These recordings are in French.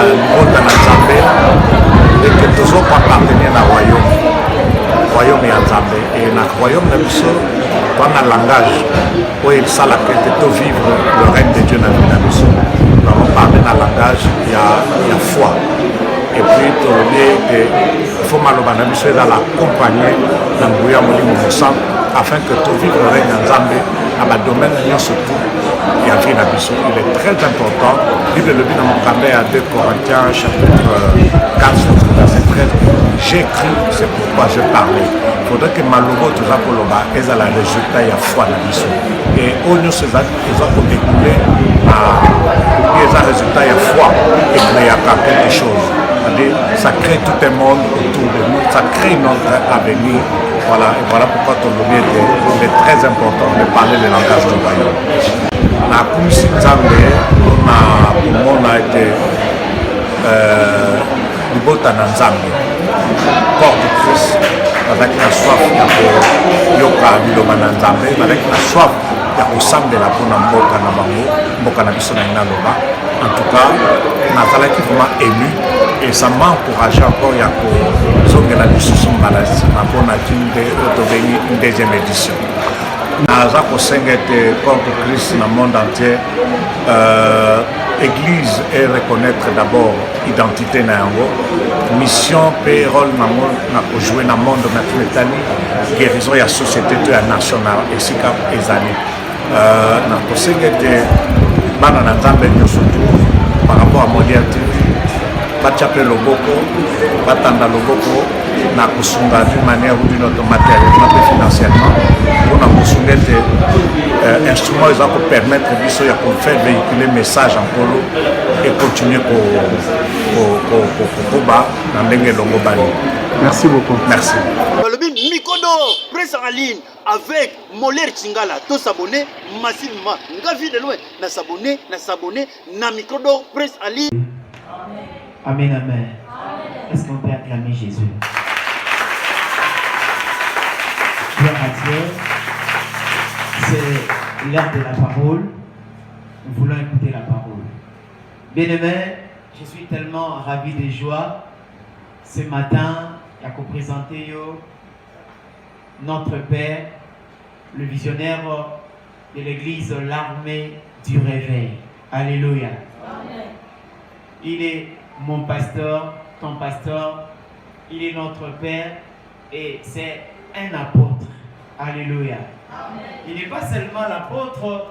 libota na Nzambe et que toujours pas appartenir na royaume ya Nzambe et na royaume na biso dans un langage où il sala que de vivre le règne de Dieu dans la biso. Nous allons parler dans le langage il y a foi et puis tout que il faut maloba na biso dans l'accompagner dans Bouya Molimo Moussa afin que tout vivre le règne de Nzambe dans le domaine surtout. Il y a vie d'ambition, il est très important. Bible le dit dans mon cabinet à 2 Corinthiens chapitre 4 verset 13. J'écris, c'est pourquoi je parlais. Il faudrait que Maloubo tout ça pour le bas, et ça le résultat il y a foi d'ambition. Et au niveau ces actes, ils ont écoulé à les résultats il y a foi et qu'il y a quelque chose. C'est-à-dire, ça crée tout un monde autour de nous, ça crée notre avenir. Voilà, et voilà pourquoi ton lobby est très important de parler le langage du royaume. Na kumisi Nzambe na kumona ete libota na Nzambe corps de Christ avec la soif ya koyoka biloma na Nzambe avec la soif ya kosambela mpona mboka na bango mboka na biso na ina loba. En tout cas nazalaki vraiment ému et ça m'a encouragé encore ya kozongela lisusu mbala nsima mpona tinde tobeni une deuxième édition. Naza kosenga ete corps de Christ dans le monde entier église et reconnaître d'abord identité na yango mission pe rôle na jouer dans le monde maintenant guérison ya société to ya national esika ezali na kosenga ete bana na Nzambe nyonso par rapport à modernité bachape loboko batanda loboko na kusunga d'une manière ou d'une autre matériellement et financièrement pour na kusunga ete instrument ils vont permettre biso ya faire véhiculer message en polo et continuer koba na ndenge longo bali. Merci beaucoup. Merci. Mikodo presse en ligne avec Moller Chingala. Tous s'abonner massivement. Ngavi de loin na s'abonner na Mikodo presse en ligne. Amen, amen. Est-ce qu'on peut acclamer Jésus? Gloire à Dieu. C'est l'heure de la parole. Nous voulons écouter la parole. Bien-aimés, je suis tellement ravi de joie. Ce matin, il y a présenté notre Père, le visionnaire de l'église L'Armée du Réveil. Alléluia. Amen. Il est mon pasteur, ton pasteur, il est notre Père et c'est un apôtre. Alléluia. Amen. Il n'est pas seulement l'apôtre,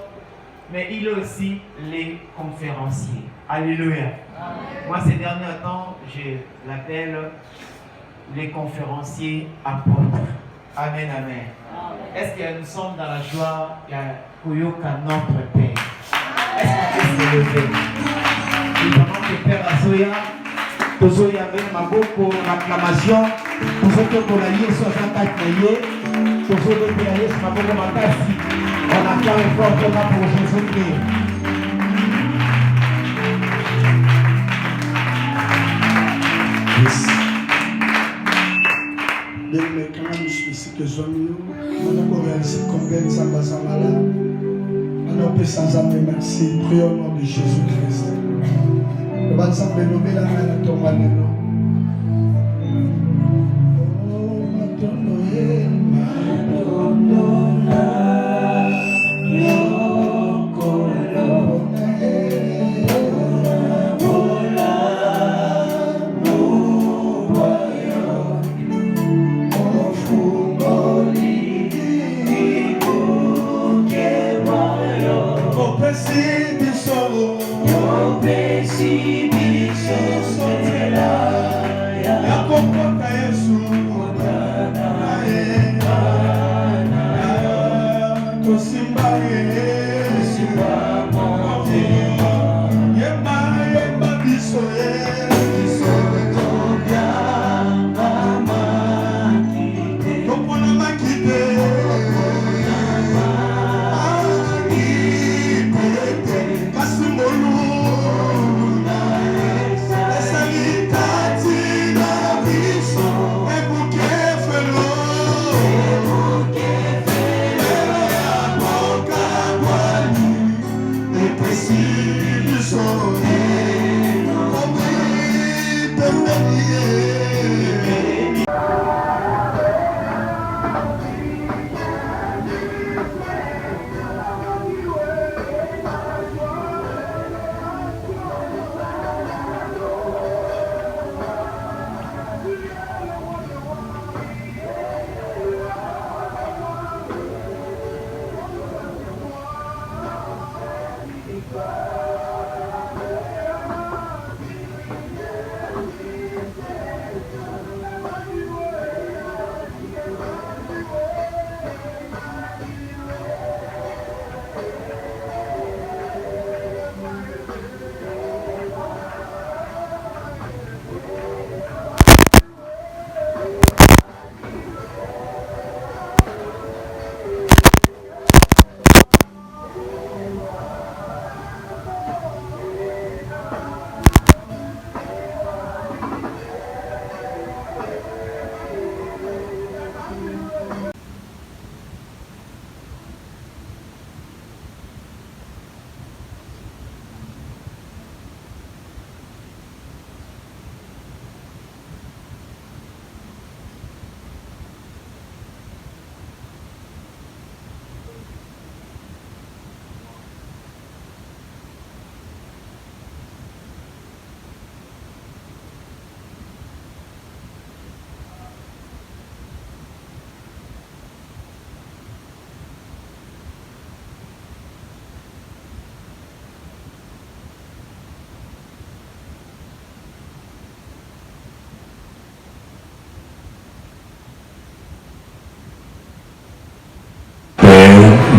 mais il est aussi les conférenciers. Alléluia. Amen. Moi, ces derniers temps, je l'appelle les conférenciers apôtres. Amen, amen. Est-ce que nous sommes dans la joie de Koyoka, notre Père? Est-ce qu'on peut se lever? Nous avons que Père Azoya, Tozoya avec ma beaucoup l'acclamation, pour ceux qui ont la lié sur la taille, pour ceux qui ont la lié sur ma beaucoup makasi, on acclame fort pour Jésus-Christ. Bien, mais quand même, je suis que je suis on a réalisé combien de Zambazamala. On peut sans âme merci. Prions au nom de Jésus-Christ. Le bas de Zambé, nous la main à ton maneno.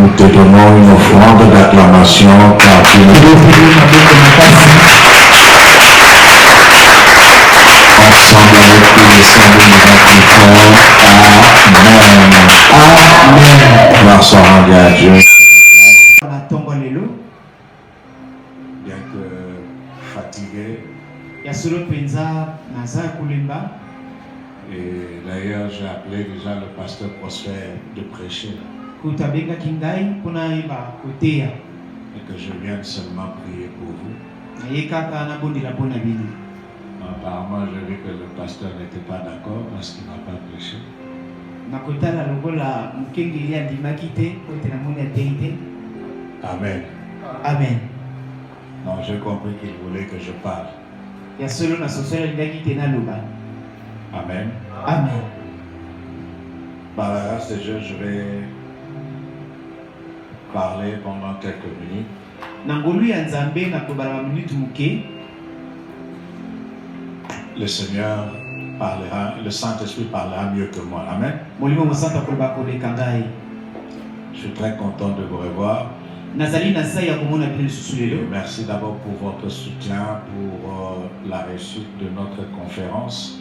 Nous te donnons une offrande d'acclamation car tu nous ensemble avec tous les saints de Amen. Amen. Gloire soit rendue à Dieu. Bien que fatigué, et d'ailleurs j'ai appelé déjà le pasteur Prosper de prêcher. Et que je vienne seulement prier pour vous. Apparemment, j'ai vu que le pasteur n'était pas d'accord parce qu'il n'a pas prêché. Amen. Amen. Non, j'ai compris qu'il voulait que je parle. Amen. Amen. Par la grâce de Dieu, je vais parler pendant quelques minutes. Le Seigneur parlera, le Saint-Esprit parlera mieux que moi. Amen. Je suis très content de vous revoir. Merci d'abord pour votre soutien pour la réussite de notre conférence.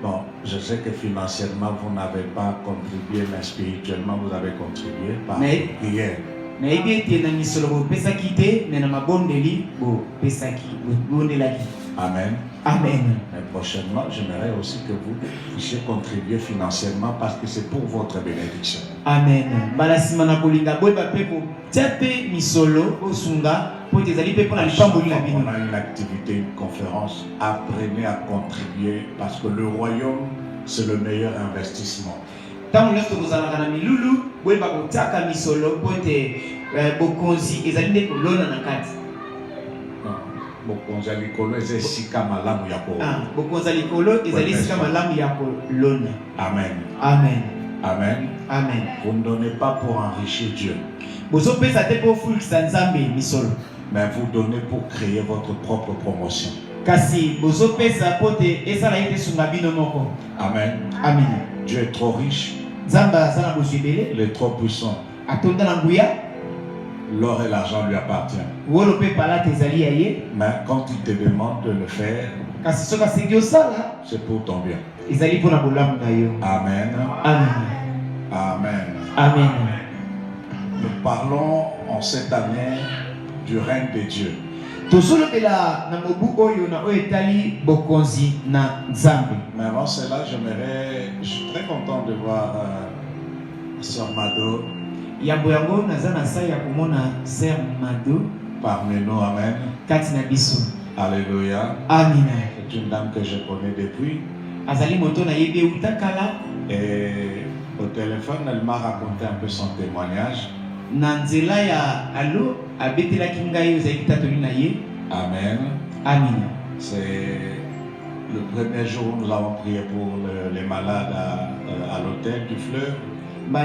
Bon, je sais que financièrement vous n'avez pas contribué, mais spirituellement vous avez contribué par prière. Amen. Amen. Mais prochainement, j'aimerais aussi que vous puissiez contribuer financièrement parce que c'est pour votre bénédiction. Amen. On a une activité, une conférence. Apprenez à contribuer parce que le royaume, c'est le meilleur investissement. Amen. Amen. Amen. Amen. Vous ne donnez pas pour enrichir Dieu. Mais vous donnez pour créer votre propre promotion. Amen. Amen. Dieu est trop riche. Il est trop puissant. L'or et l'argent lui appartiennent. Mais quand il te demande de le faire, c'est pour ton bien. Amen. Amen. Amen. Amen. Nous parlons en cette année du règne de Dieu. Mais avant cela, je suis très content de voir Sœur Mado parmi nous. Amen. Alléluia. Amen. C'est une dame que je connais depuis. Et au téléphone, elle m'a raconté un peu son témoignage. Amen. Amen. C'est le premier jour où nous avons prié pour les malades à l'hôtel du Fleuve. Elle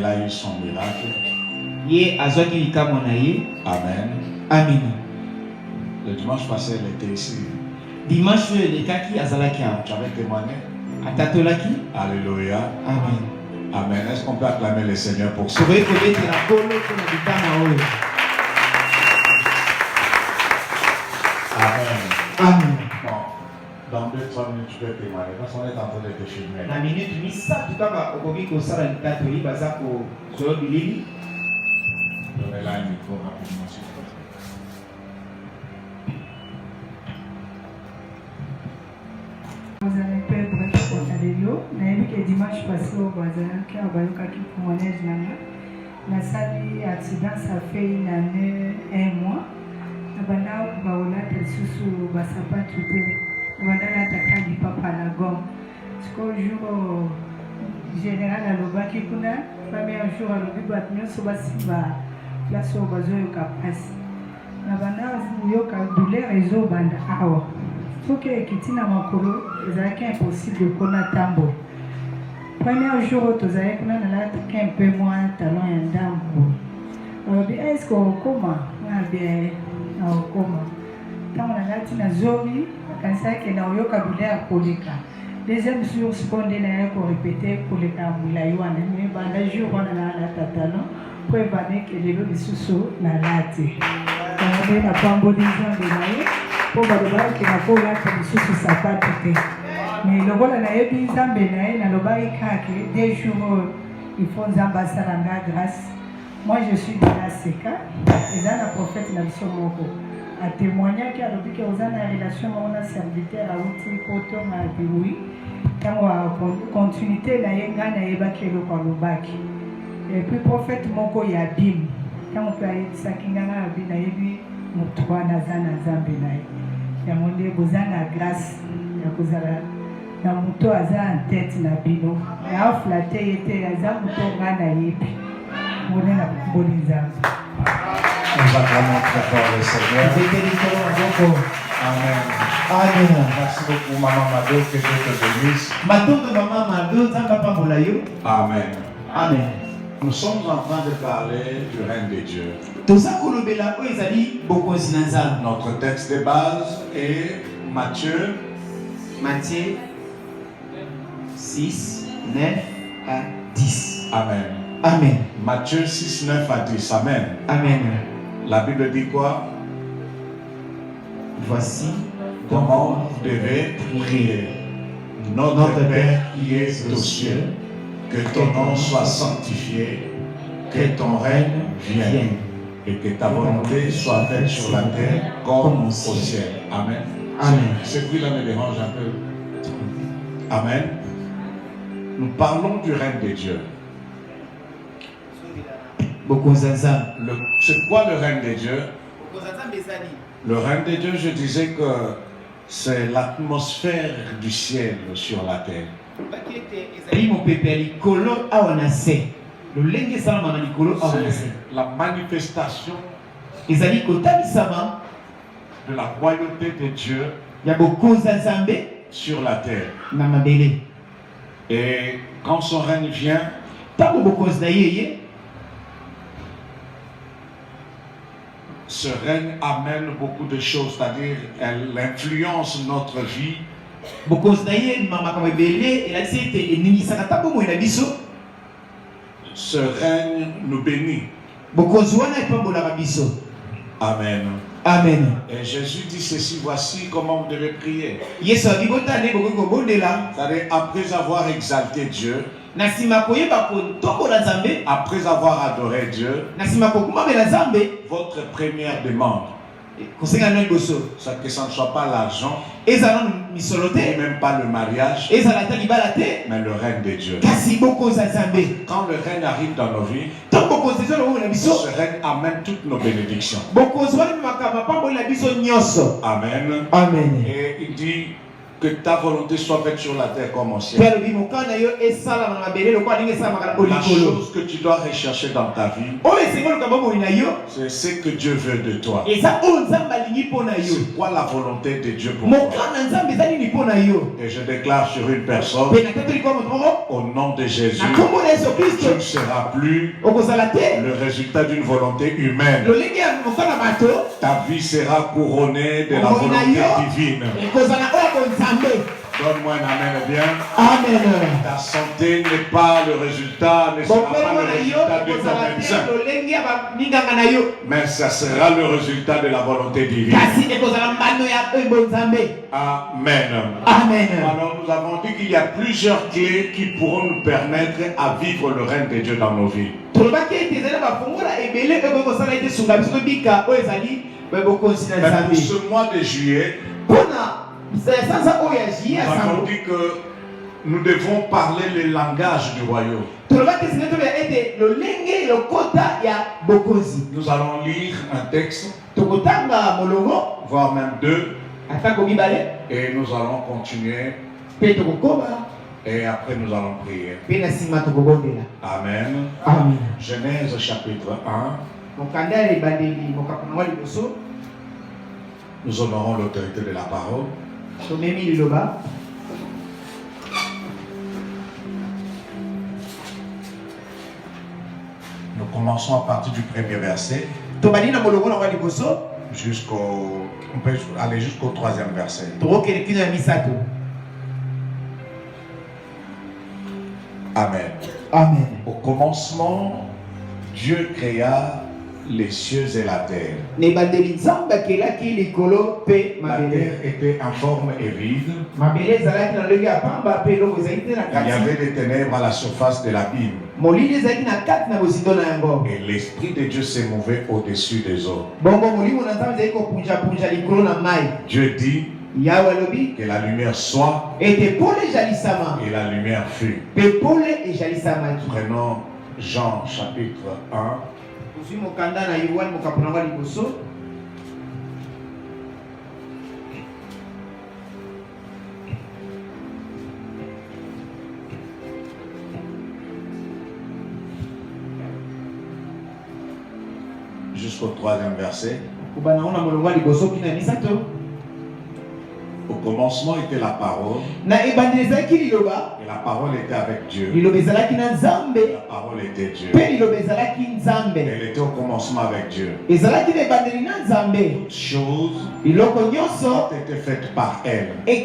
a eu son miracle. Amen. Amen. Le dimanche passé, elle était ici. Dimanche, les kaki azalaki. Tu avais témoigné. Atatolaki. Alléluia. Amen. Amen. Est-ce qu'on peut acclamer le Seigneur pour ça? Amen. Amen. Bon, dans 2-3 minutes, tu peux témoigner parce qu'on est en train de te filmer. La minute misa tukaka okoki kosala litatoli baza kozwa bilili. Donnez-la un micro rapidement, s'il vous plaît. Vous avez fait bref pour Alléluia. Nayebi ke dimanche passé au bazalaki abayokaki témoignage nanga. Nasali accident ça fait une année, 1 mois. Nabanda baolata lisusu basapatu te. Nabanda nataka lipapa na gomme. Siko jour général alobaki kuna premier jour alobi bato nyonso basimba place oyo bazoyoka mpasi. Nabanda yoka douleur ezobanda awa. Soki ekiti na makolo ezalaki impossible mpona tambola. Premier jour tozalaki kuna nalataki un peu moins talon ya ndambo. Alobi est-ce que okoma? Nabia na okoma. Ntango nalati na zomi akanisaki na oyoka douleur koleka. Deuxième jour sikoyo nde naye korepete koleka molai wana me banda jour wana nalata talon mpo ebandeke lelo lisusu nalati. Yango nde napamboli nzambe na ye mpo balobaki nakolata lisusu sapatu te. Mais lokola nayebi nzambe na ye nalobaki kaka 2 jours il faut nzambe asala nga grâce. Moi je suis de la seka eza na prophète na biso moko atémoignaki alobiki oza na relation moko na serviteur auti poto na biwi ntango continuité na ye ngai nayebaki eloko alobaki. Et puis prophète moko ya bim ntango mpe ayebisaki ngai na bi nayebi moto wana aza na nzambe na ye. Yango nde boza na grâce ya kozala na moto aza en tête na bino aflate ye te aza moto ngai nayebi mone na komboli nzambe. Nous acclamons très fort le Seigneur. Amen. Amen. Merci beaucoup, Maman Mado, que Dieu te bénisse. Matondo mama mado nzambe apambola yo. Amen. Amen. Nous sommes en train de parler du règne de Dieu. Toza kolobela oyo ezali bokonzi na nzambe. Notre texte de base est Matthieu Matthieu 6, 9 à 10. Amen. Amen. Matthieu 6, 9 à 10. Amen. Amen. La Bible dit quoi? Voici Comment vous devez prier. Notre Père qui es aux cieux, que ton nom soit sanctifié, que ton règne vienne, et que ta volonté soit faite sur la terre comme au ciel. Amen. Amen. Ce bruit-là me dérange un peu. Amen. Nous parlons du règne de Dieu. C'est quoi le règne de Dieu? Le règne de Dieu, je disais que c'est l'atmosphère du ciel sur la terre. C'est la manifestation de la royauté de Dieu sur la terre. Et quand son règne vient, ce règne amène beaucoup de choses, c'est-à-dire elle influence notre vie. Ce règne nous bénit. Amen. Amen. Et Jésus dit ceci, voici comment vous devez prier. C'est-à-dire après avoir exalté Dieu, après avoir adoré Dieu, votre première demande, c'est que ça ne soit pas l'argent, et même pas le mariage, mais le règne de Dieu. Quand le règne arrive dans nos vies, ce règne amène toutes nos bénédictions. Amen. Amen. Et il dit que ta volonté soit faite sur la terre comme au ciel. La chose que tu dois rechercher dans ta vie, c'est ce que Dieu veut de toi. C'est quoi la volonté de Dieu pour toi? Et je déclare sur une personne, au nom de Jésus, tu ne seras plus le résultat d'une volonté humaine. Ta vie sera couronnée de la volonté divine. Donne-moi un amen bien. Amen. Ta santé n'est pas le résultat, ne sera pas le résultat de ton médecin. Mais ça sera le résultat de la volonté divine. Amen. Amen. Alors nous avons dit qu'il y a plusieurs clés qui pourront nous permettre à vivre le règne de Dieu dans nos vies. Mais pour ce mois de juillet, nous avons dit que nous devons parler le langage du royaume. Nous allons lire un texte, voire même deux, et nous allons continuer. Et après nous allons prier. Amen. Amen. Genèse chapitre 1. Nous honorons l'autorité de la parole. Nous commençons à partir du premier verset on peut aller jusqu'au troisième verset. Amen. Amen. Au commencement, Dieu créa les cieux et la terre. La terre était informe et vide. Il y avait des ténèbres à la surface de l'abîme. Et l'Esprit de Dieu s'est mouvait au-dessus des eaux. Dieu dit que la lumière soit, et la lumière fut. Prenons Jean chapitre 1. Jusqu'au troisième verset. Au commencement était la parole. Et la parole était avec Dieu. La parole était Dieu. Elle était au commencement avec Dieu. Toutes choses ont été faites par elle. Et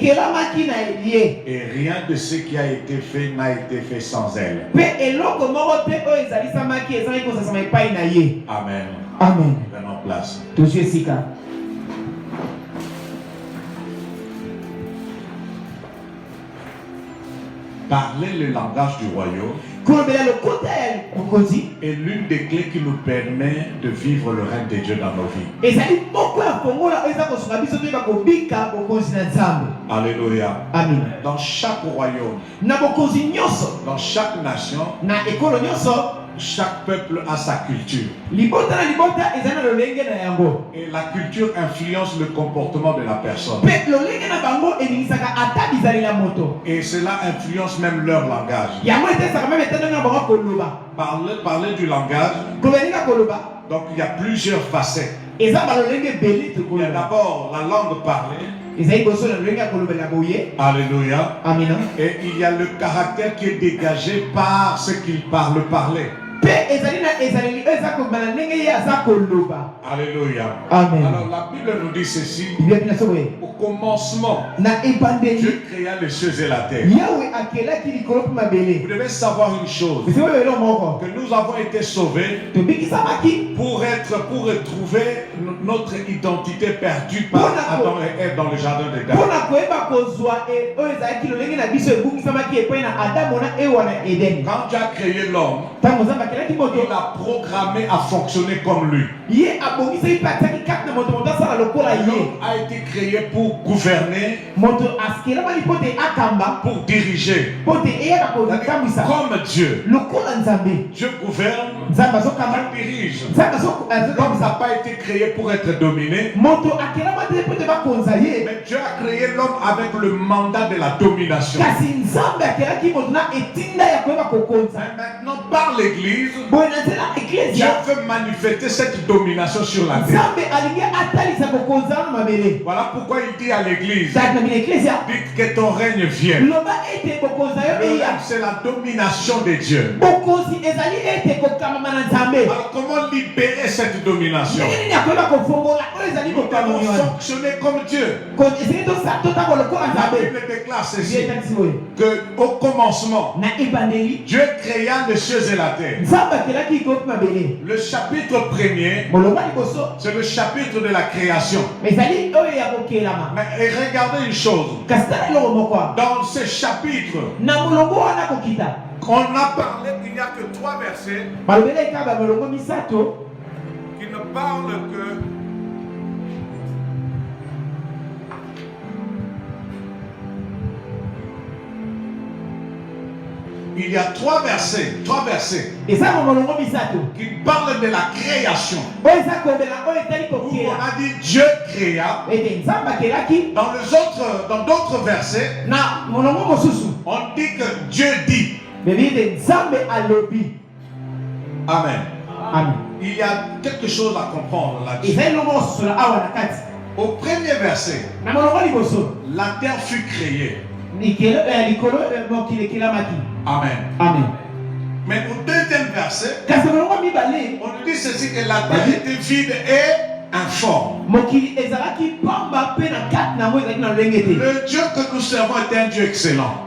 rien de ce qui a été fait n'a été fait sans elle. Amen. Amen. Prenons place. Parler le langage du royaume est l'une des clés qui nous permet de vivre le règne de Dieu dans nos vies. Alléluia. Amen. Dans chaque royaume, dans chaque nation, chaque peuple a sa culture. Et la culture influence le comportement de la personne. Et cela influence même leur langage. Parler du langage, donc il y a plusieurs facettes. Il y a d'abord la langue parlée. Alléluia. Et il y a le caractère qui est dégagé par ce qu'il parler. Alléluia. Amen. Alors la Bible nous dit ceci. Au commencement, Dieu créa les cieux et la terre. Vous devez savoir une chose, que nous avons été sauvés pour retrouver notre identité perdue par Adam et Ève dans le jardin d'Éden. Quand Dieu a créé l'homme, il a programmé à fonctionner comme lui. L'homme a été créé pour gouverner, pour diriger. Comme Dieu. Dieu gouverne, Dieu dirige. L'homme n'a pas été créé pour être être dominé. Mais Dieu a créé l'homme avec le mandat de la domination. Mais maintenant, par l'Église, Dieu veut manifester cette domination sur la terre. Voilà pourquoi il dit à l'Église, dites que ton règne vienne. Le règne, c'est la domination de Dieu. Alors comment libérer cette domination? Nous devons fonctionner comme Dieu. La Bible déclare ceci, qu'au commencement, Dieu créa les cieux et la terre. Le chapitre premier, c'est le chapitre de la création. Mais regardez une chose. Dans ce chapitre, on a parlé qu'il n'y a que 3 versets qui ne parlent que il y a 3 versets qui parlent de la création. On a dit Dieu créa. Dans d'autres versets, on dit que Dieu dit. Amen. Il y a quelque chose à comprendre là-dessus. Au premier verset, la terre fut créée. Amen. Mais au deuxième verset, on nous dit ceci, que la terre était vide et informe. Le Dieu que nous servons est un Dieu excellent,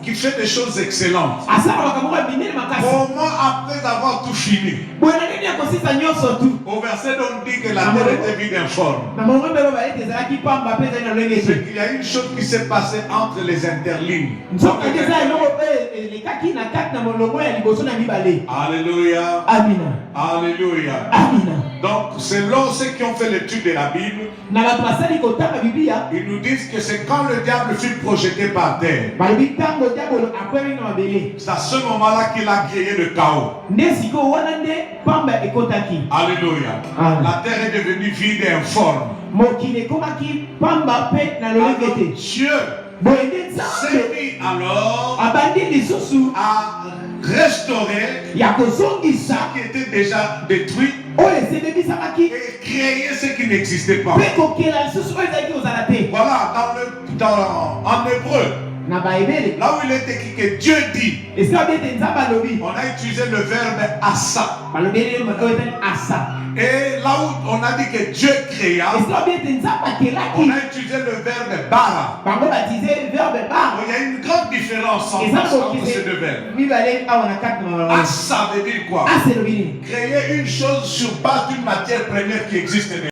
qui fait des choses excellentes. Comment après avoir tout fini, au verset où on dit que la terre était vide et informe, c'est qu'il y a une chose qui s'est passée entre les interlignes. Alléluia. Alléluia. Donc selon ceux qui ont fait l'étude de la Bible, ils nous disent que c'est quand le diable fut projeté par terre, c'est à ce moment-là qu'il a créé le chaos. Alléluia. La terre est devenue vide et informe. Dieu s'est mis alors à restaurer ce qui était déjà détruit et créer ce qui n'existait pas. Voilà, en hébreu, là où il est écrit que Dieu dit, on a utilisé le verbe assa. Et là où on a dit que Dieu créa, on a utilisé le verbe bara. Il y a une grande différence entre ces deux verbes. Assa veut dire quoi? Créer une chose sur base d'une matière première qui existe déjà.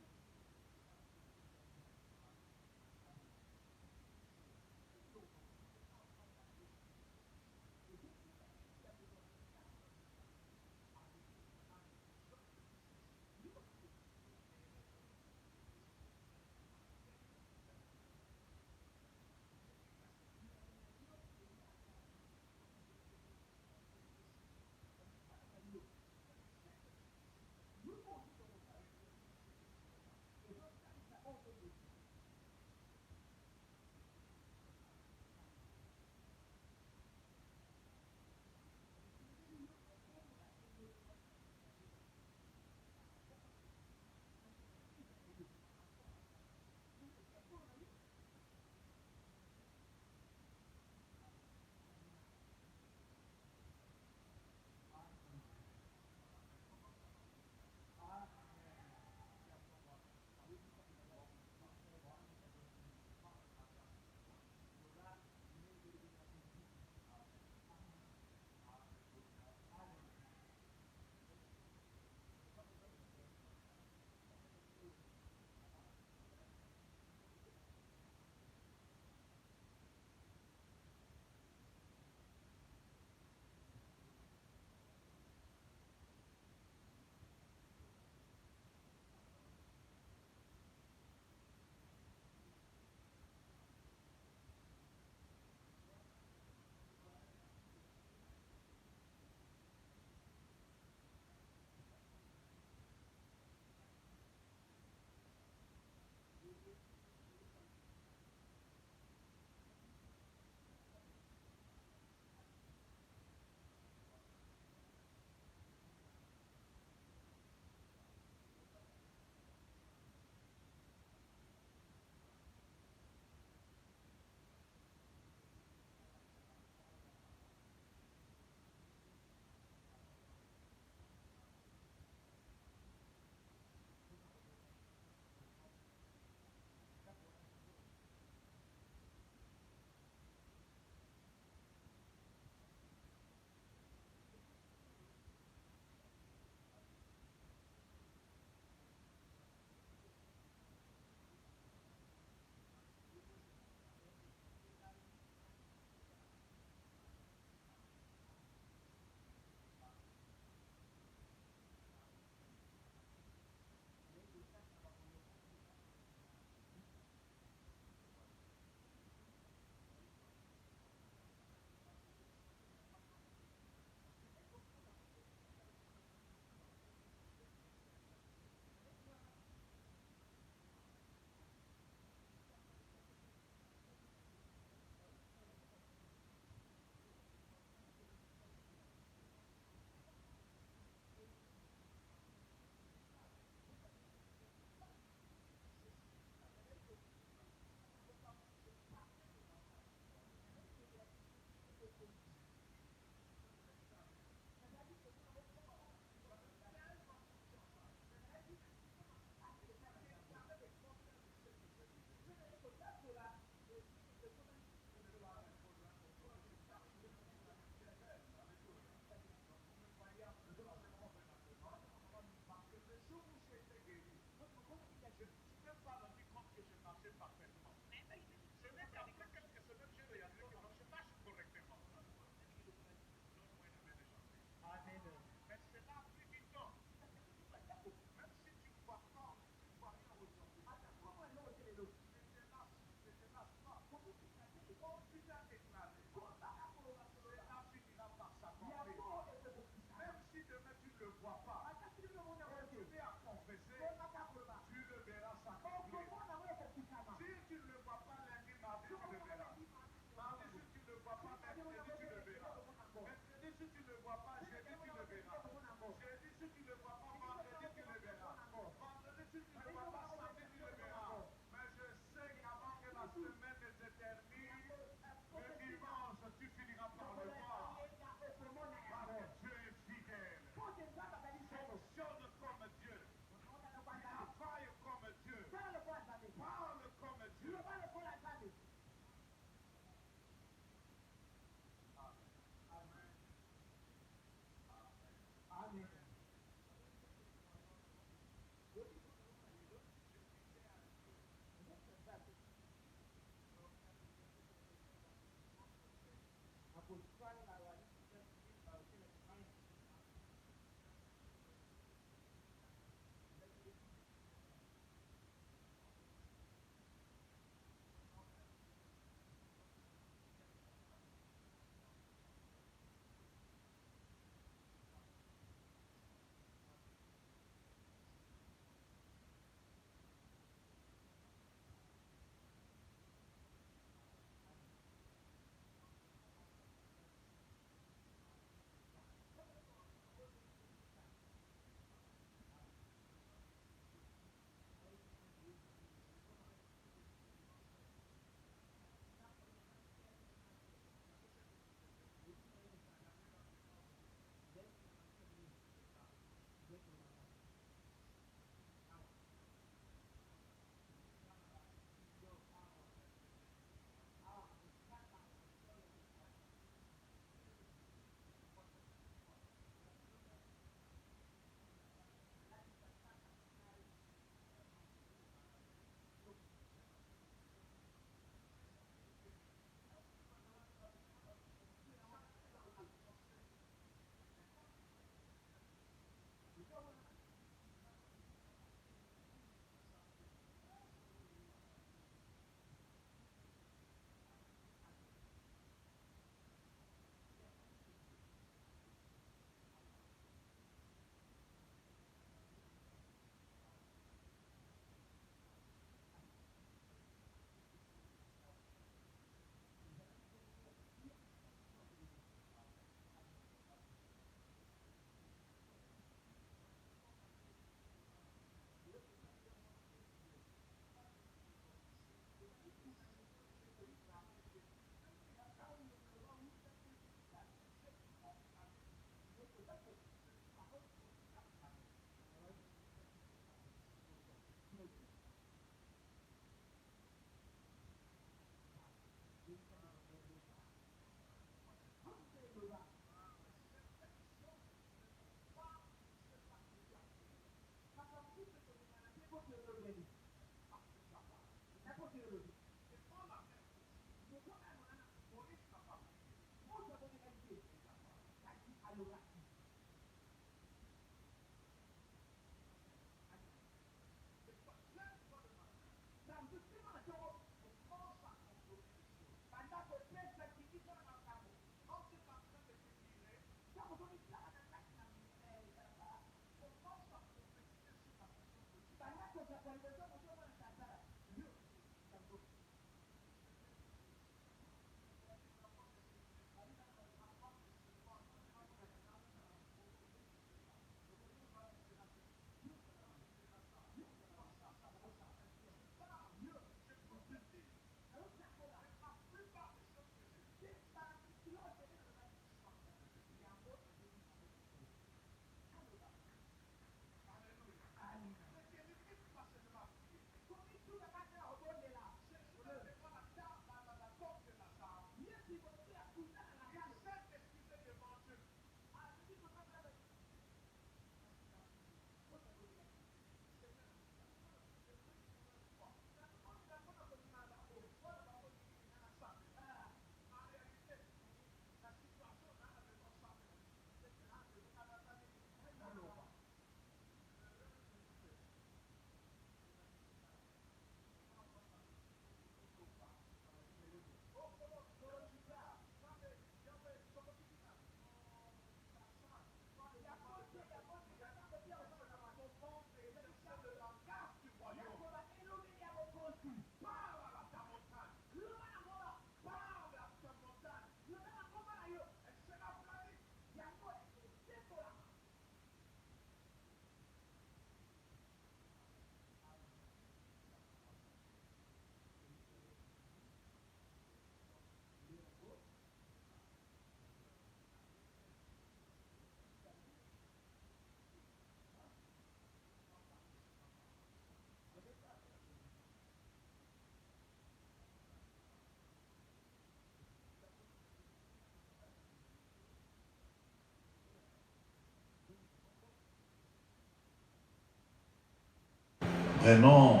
Prenons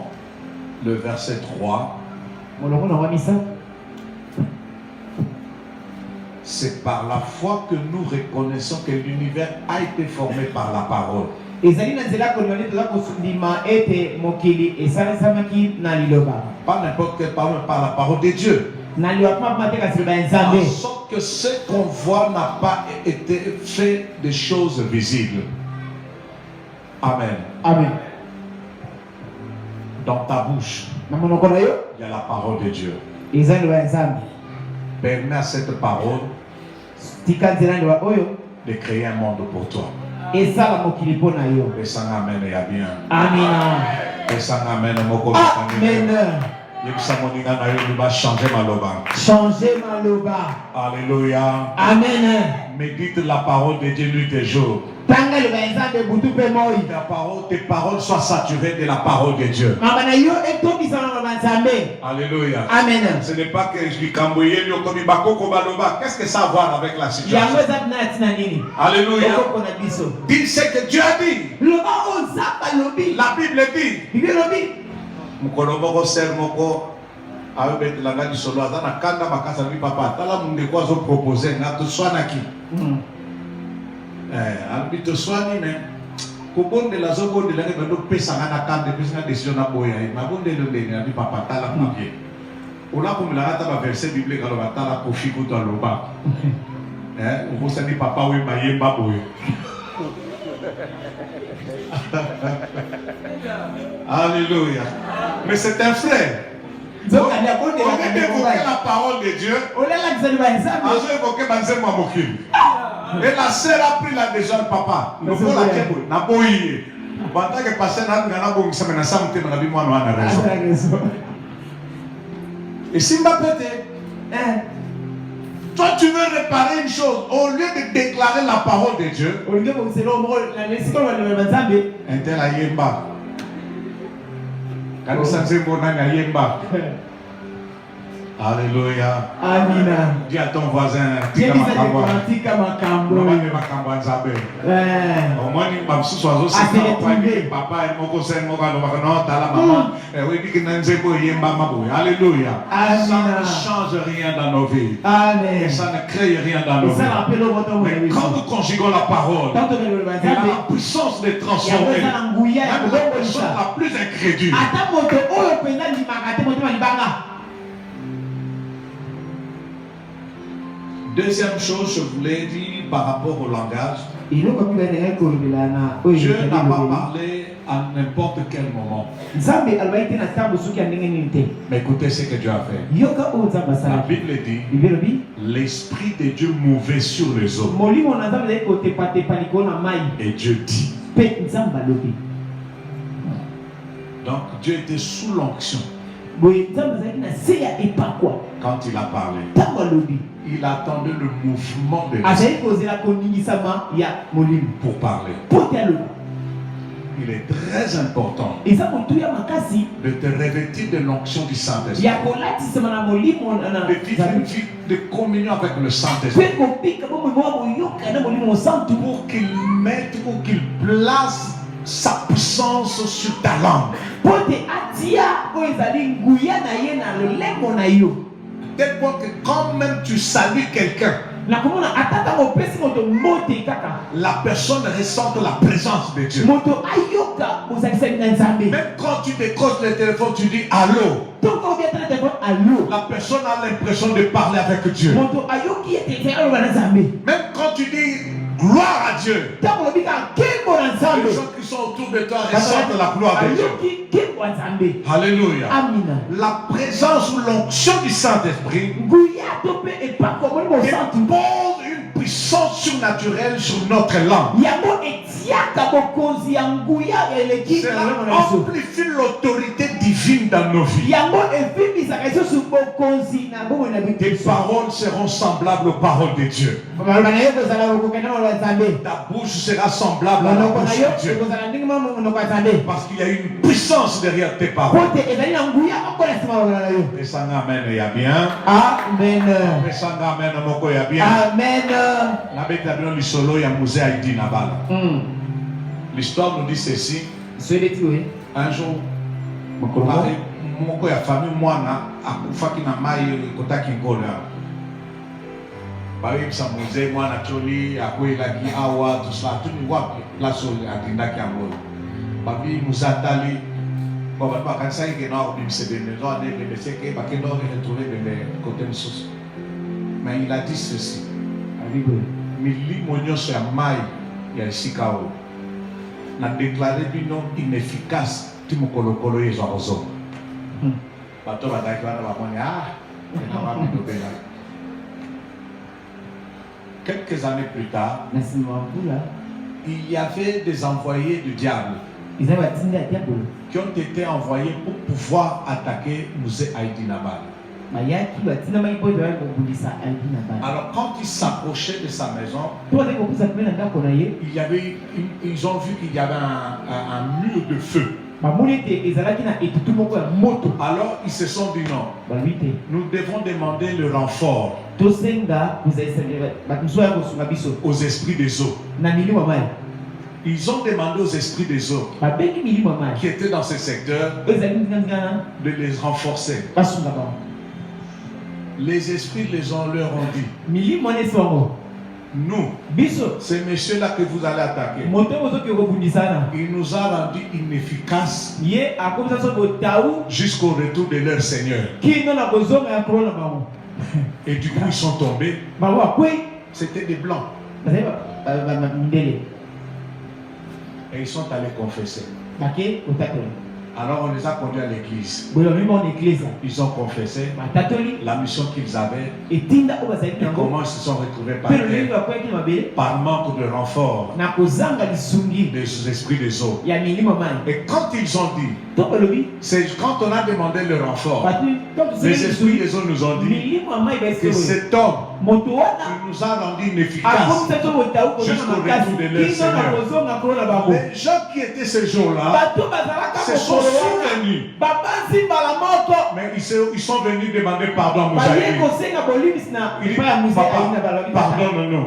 le verset 3. C'est par la foi que nous reconnaissons que l'univers a été formé par la parole. Pas n'importe quelle parole, par la parole de Dieu. En sorte que ce qu'on voit n'a pas été fait de choses visibles. Amen. Amen. Dans ta bouche, il y a la parole de Dieu. Permets à cette parole de créer un monde pour toi. Et ça, amen, et bien. Amen. Et ça, amen, Changer ma loba. Alléluia. Amen. Médite la parole de Dieu nuit et jour. Tes paroles soient saturées de la parole de Dieu. Alléluia. Amen. Ce n'est pas que je dis qu'est-ce que ça a à voir avec la situation? Alléluia. Dis ce que Dieu a dit. La Bible dit. Mukolomoko sermoko ayobet langa di solo azana kanda makasa bi papa tala munde ko azo proposer na to swana ki albito swani ne ko bonde la zo bonde la ke do pesa ngana kande pesa na décision na boya ma bonde le ndenge na bi papa tala papier ola ko mila ta ba verset biblique alo batala ko fiku to loba o sa ni papa we mayemba boyo. Alléluia. Mais c'est un frère. On vient d'évoquer la parole de Dieu. On a évoqué Banzemo Mokil. Et la sœur a pris la déjà le papa. Nous faut la kebo. Na boyi. Banta que passer na ngana bo ngisa na samte na bi mwana na raison. Et si m'a pété, toi tu veux réparer une chose au lieu de déclarer la parole de Dieu. Un tel a yemba. Quand ça c'est bon na yemba. Alléluia. Amina. Dis à ton voisin, Tika tika makambo. makambo. Tika makambo. Mama makambo nzambe. Au moins ni mabsusu azo sika papa et moko sen moko no bakano tala maman. Oui biki nanzebo yemba mabu. Alléluia. Ça ne change rien dans nos vies. Amen. Et ça ne crée rien dans nos vies. Mais quand nous conjuguons la parole, elle a la puissance de transformer même la personne la plus incrédule. Deuxième chose, je voulais dire par rapport au langage, Dieu n'a pas parlé à n'importe quel moment. Mais écoutez ce que Dieu a fait. La Bible dit, l'Esprit de Dieu mouvait sur les eaux. Et Dieu dit. Donc Dieu était sous l'onction. Quand il a parlé, il attendait le mouvement de l'Esprit pour parler. Il est très important de te revêtir de l'onction du Saint-Esprit, de vivre une vie de communion avec le Saint-Esprit, pour qu'il mette, pour qu'il place sa puissance sur ta langue. Tel point que quand même tu salues quelqu'un, la personne ressent la présence de Dieu. Même quand tu décroches le téléphone, tu dis allô. La personne a l'impression de parler avec Dieu. Même quand tu dis gloire à Dieu, les gens qui sont autour de toi ressentent la gloire de Dieu. Alléluia. La présence ou l'onction du Saint-Esprit dépose une puissance surnaturelle sur notre langue. Cela amplifie l'autorité divine dans nos vies. Tes paroles seront semblables aux paroles de Dieu. Ta bouche sera semblable à la bouche de Dieu. Parce qu'il y a une puissance derrière tes paroles. Et ça n'amène il y a bien. Amen. Et ça n'amène il y a bien. Amen. L'histoire nous dit ceci. Un jour, mon famille mwana akufaki na mai kotaki ngola. Bawe msamuze mwana choli akwelaki awa tout ça tout ni wapi la soli atindaki ngolo. Babi musatali kwa baba kanisa yake na obi msebene zo ane bebe seke bakendo retrouver bebe côté msos. Mais il a dit ceci. Milimo nyonso ya mai ya Chicago na déclaré bino inefficace timokolokolo yezo azomo. Bato badaki wana bamoni quelques années plus tard, il y avait des envoyés du diable qui ont été envoyés pour pouvoir attaquer Musée Haïti Nabal. Alors quand ils s'approchaient de sa maison, ils ont vu qu'il y avait un mur de feu. Alors ils se sont dit non, nous devons demander le renfort aux esprits des eaux. Ils ont demandé aux esprits des eaux qui étaient dans ce secteur de les renforcer. Les esprits leur ont dit, nous, ces messieurs-là que vous allez attaquer, il nous a rendu inefficaces jusqu'au retour de leur Seigneur. Et du coup, ils sont tombés. C'était des blancs. Et ils sont allés confesser. Alors on les a conduits à l'église. Ils ont confessé la mission qu'ils avaient et comment ils se sont retrouvés par terre par manque de renfort des esprits des eaux. Et quand ils ont dit, c'est quand on a demandé le renfort, les esprits des eaux nous ont dit que cet homme Tu nous as rendu inefficaces jusqu'au retour de leur Seigneur. Les gens qui étaient ce jour-là se sont souvenus. Mais ils sont venus demander pardon à Moussaï. Il dit, papa, pardonne-nous.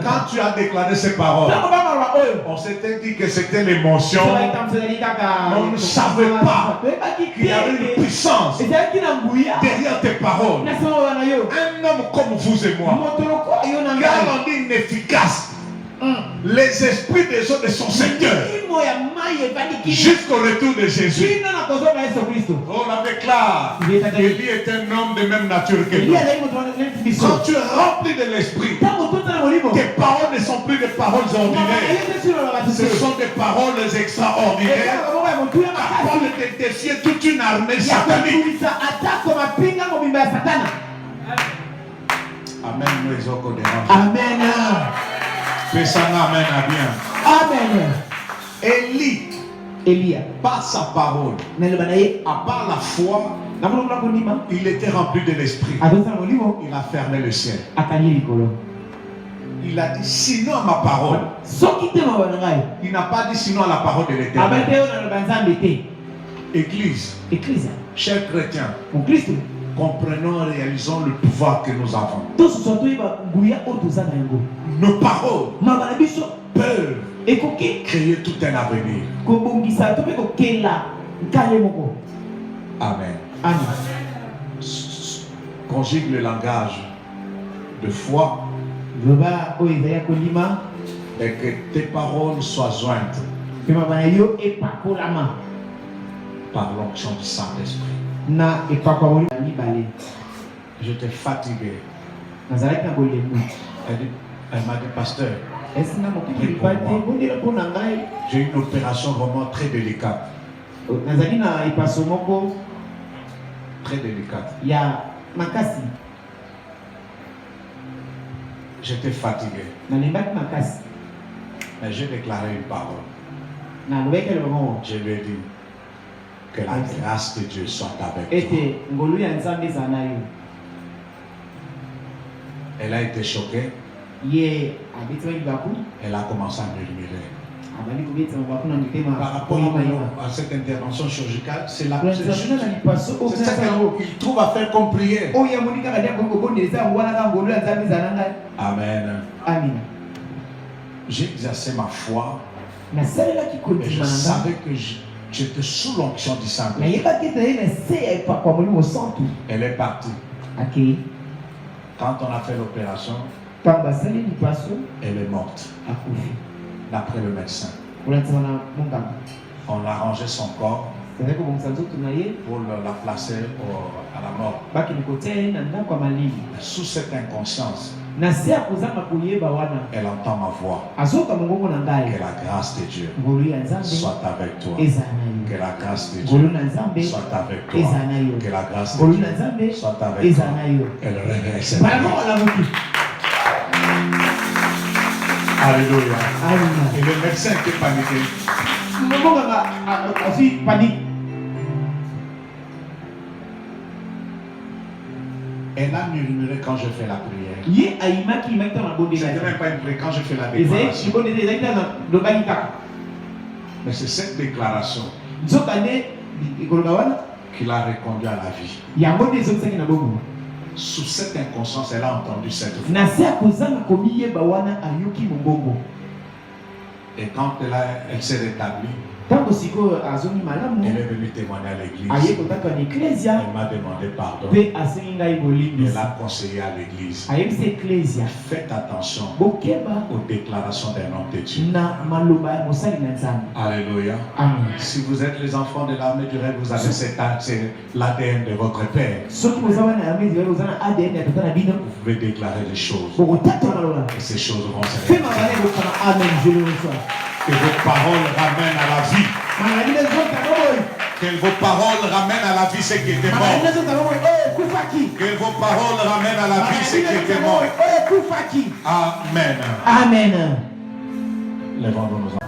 Quand tu as déclaré ces paroles, on s'était dit que c'était l'émotion. On ne savait pas qu'il y avait une puissance derrière tes paroles. Un homme comme vous et moi, car on dit inefficace. Les esprits des hommes de son Seigneur jusqu'au retour de Jésus. On la déclare. Élie est un homme de même nature que nous. Quand tu es rempli de l'esprit, tes paroles ne sont plus des paroles ordinaires. Ce sont des paroles extraordinaires. Capable de défier toute une armée satanique. Amen. Amen. Amen à bien. Amen. Élie, par sa parole, à part la foi, il était rempli de l'esprit. Il a fermé le ciel. Il a dit sinon à ma parole. Il n'a pas dit sinon à la parole de l'Éternel. Église, chers chrétiens, comprenons et réalisons le pouvoir que nous avons. Nos paroles peuvent créer tout un avenir. Amen. Conjugue le langage de foi et que tes paroles soient jointes par l'onction du Saint-Esprit. J'étais fatigué. Elle m'a dit, pasteur, j'ai une opération vraiment très délicate. Très délicate. J'étais fatigué. Mais j'ai déclaré une parole. Je lui ai dit que la grâce de Dieu soit avec toi. Elle a été choquée. Elle a commencé à murmurer. Par rapport à cette intervention chirurgicale, c'est ça qu'il trouve à faire comme prière. Amen. J'ai exercé ma foi et je savais que j'étais sous l'onction du Saint-Esprit. Elle est partie. Quand on a fait l'opération, elle est morte. D'après le médecin. On a rangé son corps pour la placer à la mort. Sous cette inconscience, elle entend ma voix. Que la grâce de Dieu soit avec toi. Que la grâce de Dieu soit avec toi. Que la grâce de Dieu soit avec toi. Elle réveille cette vie. Alléluia. Et le médecin était paniqué. Elle a murmuré quand je fais la prière. C'était même pas une prière quand je fais la déclaration. Mais c'est cette déclaration qui l'a reconduit à la vie. Sous cette inconscience, elle a entendu cette voix. Et quand elle s'est rétablie, elle est venue témoigner à l'église. Elle m'a demandé pardon. Elle a conseillé à l'église. Faites attention aux déclarations d'un homme de Dieu. Alléluia. Si vous êtes les enfants de l'armée du rêve, vous avez c'est l'ADN de votre père. Vous pouvez déclarer des choses. Et ces choses vont se réaliser. Que vos paroles ramènent à la vie. Que vos paroles ramènent à la vie ce qui était mort. Que vos paroles ramènent à la vie ce qui était mort. Amen. Amen. Lèvons-nous nos enfants.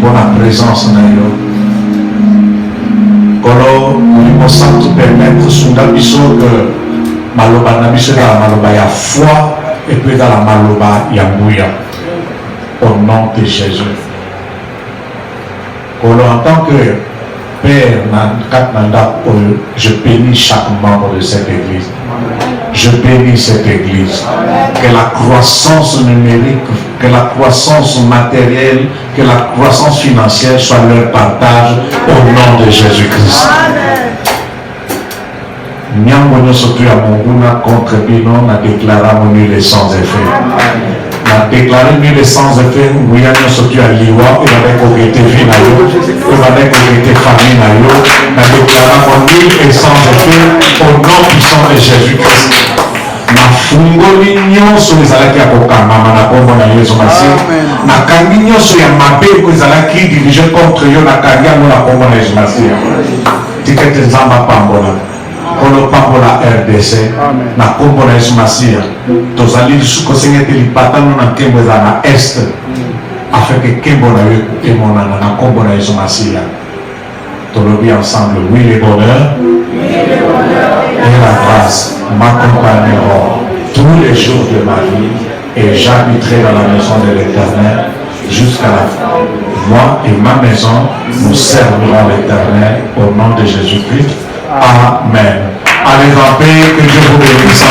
Pour la présence de nous. Quand nous sommes tout permettre sous la mission que Maloba Nabiso dans la Maloba y a foi et puis dans la Maloba y a mouilla. Au nom de Jésus. Quand en tant que Père, je bénis chaque membre de cette église. Je bénis cette église. Que la croissance numérique, que la croissance matérielle, que la croissance financière soit leur partage au nom de Jésus-Christ. Nyambo surtout à mon contre Bino n'a déclaré mon huile sans effet. N'a déclaré l'huile sans effet, nous avons surtout à Liwa, et avec autorité finalement, et avec autorité famille, n'a déclaré mon huile sans effet au nom puissant de Jésus-Christ. Na fungoli nyonso ezalaki ya kokangama na kombo na Yesu Masihi. Nakangi nyonso ya mabe ezalaki dirige contre yo nakangi yango na kombo na Yesu Masihi. Tikete Nzambe apambola. Kolo pambola RDC na kombo na Yesu Masihi. Tozali lisusu kosenga ete lipatano na nkembo ezala na este afin que nkembo na yo emonana na kombo na Yesu Masihi. Tolobi ensemble, oui les bonheurs et la grâce m'accompagneront tous les jours de ma vie et j'habiterai dans la maison de l'Éternel jusqu'à la fin. Moi et ma maison, nous servirons l'Éternel au nom de Jésus-Christ. Amen. Allez en paix, que Dieu vous bénisse.